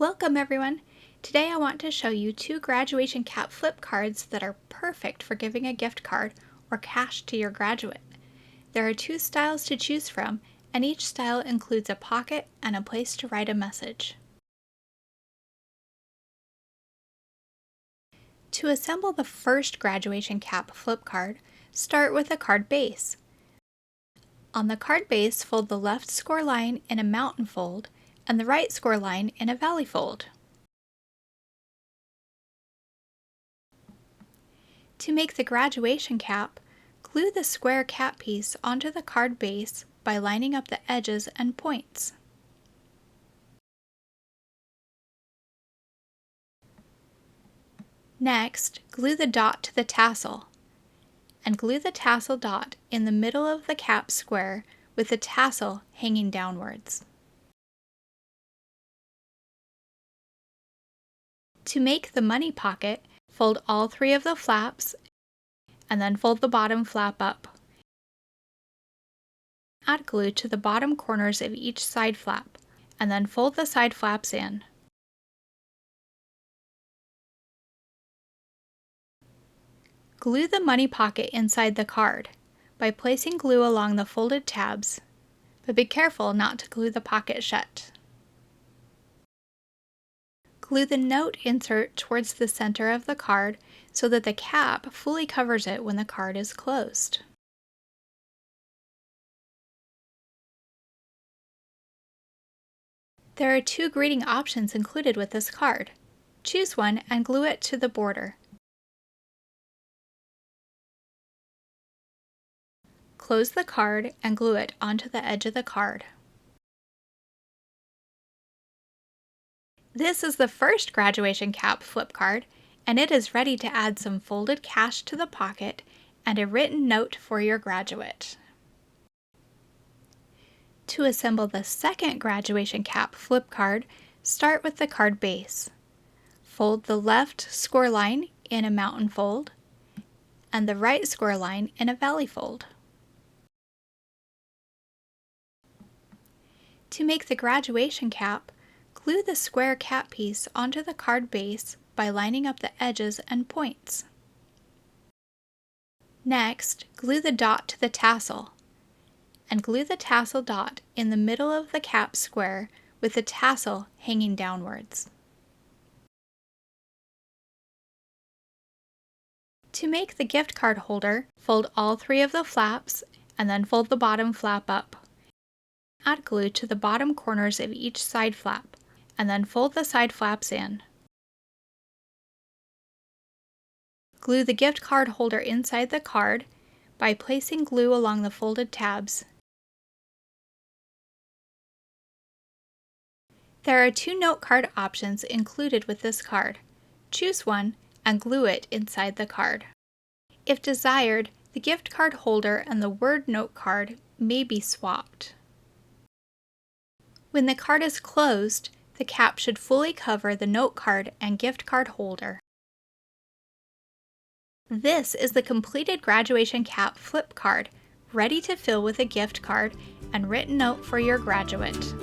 Welcome everyone! Today I want to show you two graduation cap flip cards that are perfect for giving a gift card or cash to your graduate. There are two styles to choose from, and each style includes a pocket and a place to write a message. To assemble the first graduation cap flip card, start with a card base. On the card base, fold the left score line in a mountain fold and the right score line in a valley fold. To make the graduation cap, glue the square cap piece onto the card base by lining up the edges and points. Next, glue the dot to the tassel, and glue the tassel dot in the middle of the cap square with the tassel hanging downwards. To make the money pocket, fold all three of the flaps and then fold the bottom flap up. Add glue to the bottom corners of each side flap and then fold the side flaps in. Glue the money pocket inside the card by placing glue along the folded tabs, but be careful not to glue the pocket shut. Glue the note insert towards the center of the card so that the cap fully covers it when the card is closed. There are two greeting options included with this card. Choose one and glue it to the border. Close the card and glue it onto the edge of the card. This is the first graduation cap flip card, and it is ready to add some folded cash to the pocket and a written note for your graduate. To assemble the second graduation cap flip card, start with the card base. Fold the left score line in a mountain fold and the right score line in a valley fold. To make the graduation cap, glue the square cap piece onto the card base by lining up the edges and points. Next, glue the dot to the tassel, and glue the tassel dot in the middle of the cap square with the tassel hanging downwards. To make the gift card holder, fold all three of the flaps and then fold the bottom flap up. Add glue to the bottom corners of each side flap and then fold the side flaps in. Glue the gift card holder inside the card by placing glue along the folded tabs. There are two note card options included with this card. Choose one and glue it inside the card. If desired, the gift card holder and the word note card may be swapped. When the card is closed, the cap should fully cover the note card and gift card holder. This is the completed graduation cap flip card, ready to fill with a gift card and written note for your graduate.